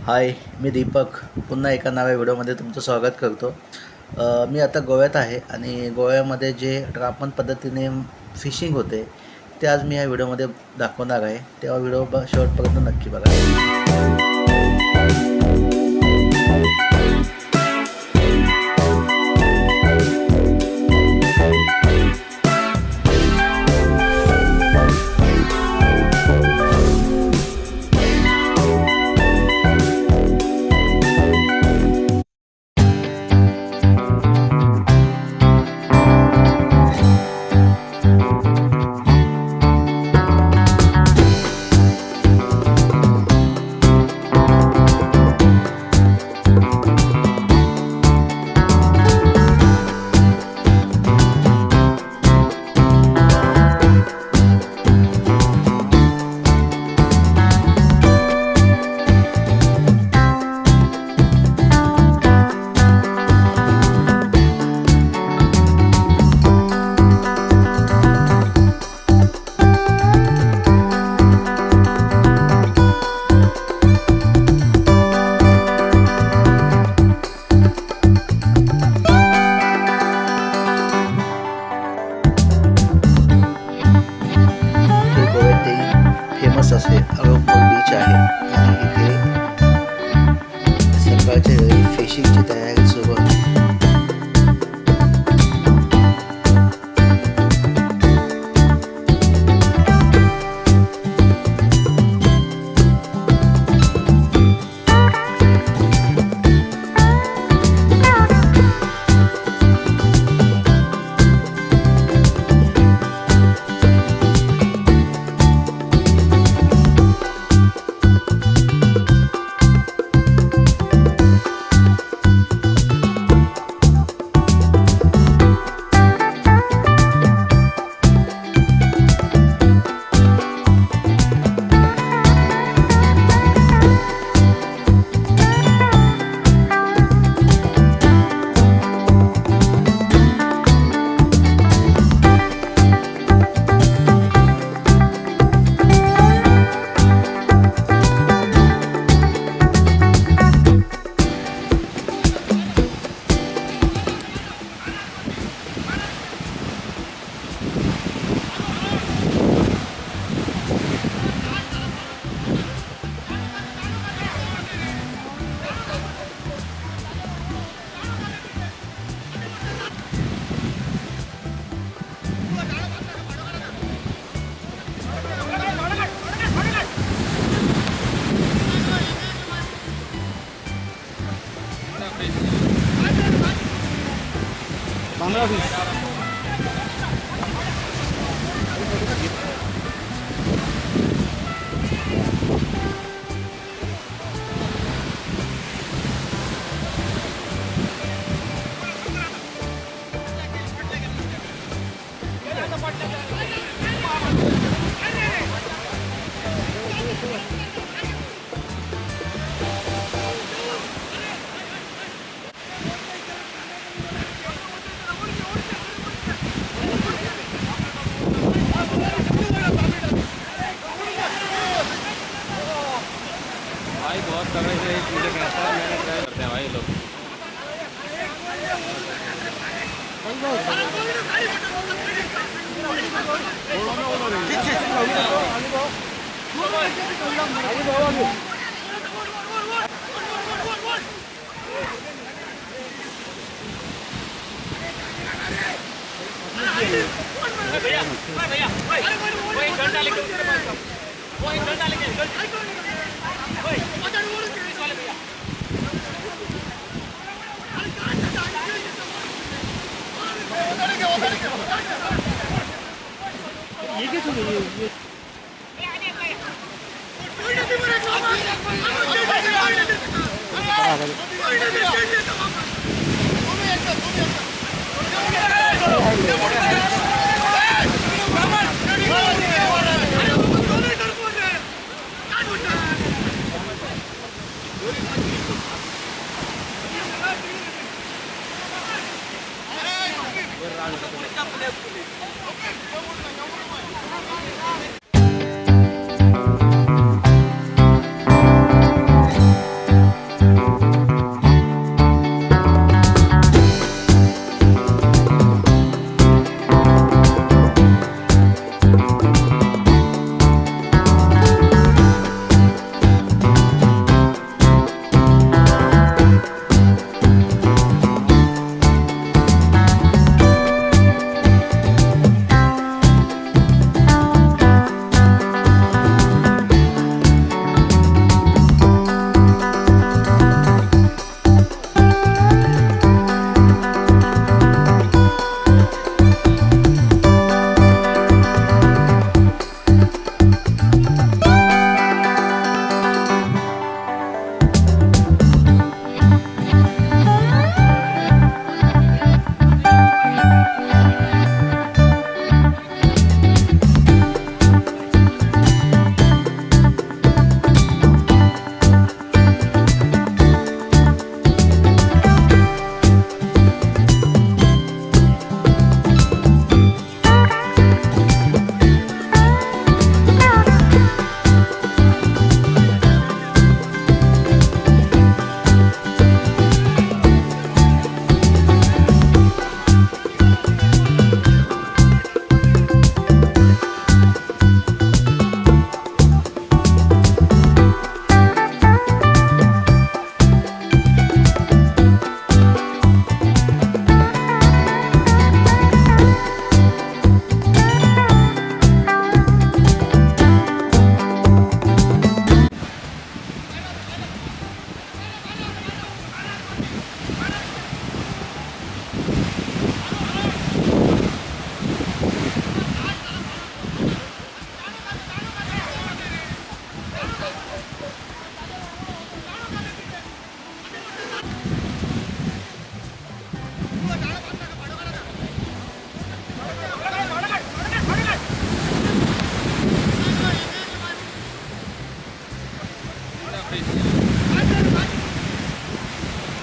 हाय, मी दीपक पुन्हा एका नव्या व्हिडिओमध्ये तुमचं स्वागत करतो। मी आता गोव्यात आहे आणि गोव्यामध्ये जे रापण पद्धतीने फिशिंग होते ते आज मी या व्हिडिओमध्ये दाखवणार आहे। तेव्हा व्हिडिओ शेवटपर्यंत नक्की बघा। फेमस असे आवडत बीच आहे आणि इथे सकाळच्या वेळी फिशिंगची तयारी सुरू आहे। भाई बहुत तगड़े से मुझे कहता है, मैंने ट्राई करते हैं भाई लोग। भैया भैया वो एक घंटा लेके उसके पास जाओ, वो एक घंटा लेके ये क्या सुन रही है?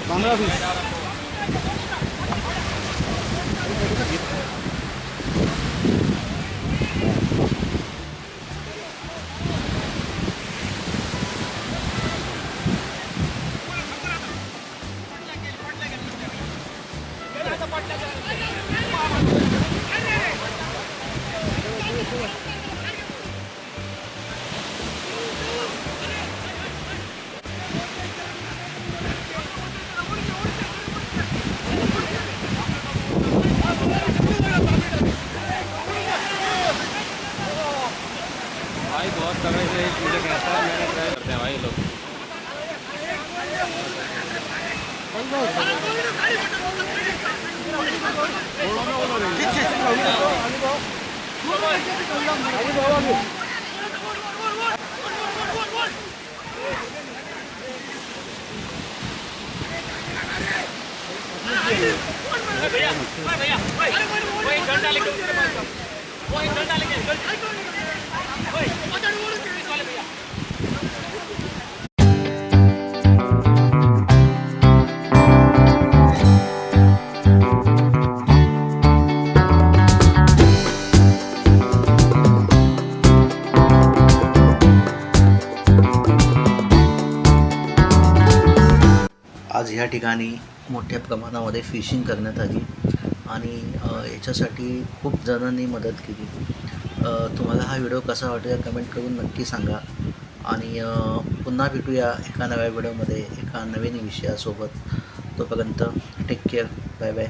बांगडा फिश भाई बहुत तगड़े से मुझे कहता है, मैंने ट्राई करते हैं भाई लोग। भैया भैया वो एक डंडा लेके उसके पास जाओ, वो एक डंडा लेके पुलिस वाले भैया। आज ह्या ठिकाणी मोठ्या प्रमाणामध्ये फिशिंग करण्यात आली आणि याच्यासाठी खूप जणांनी मदत केली. तुम्हाला हा व्हिडिओ कसा वाटेल कमेंट करून नक्की सांगा आणि पुन्हा भेटूया एका नव्या व्हिडिओमध्ये एका नवीन विषयासोबत. तोपर्यंत टेक केअर, बाय बाय.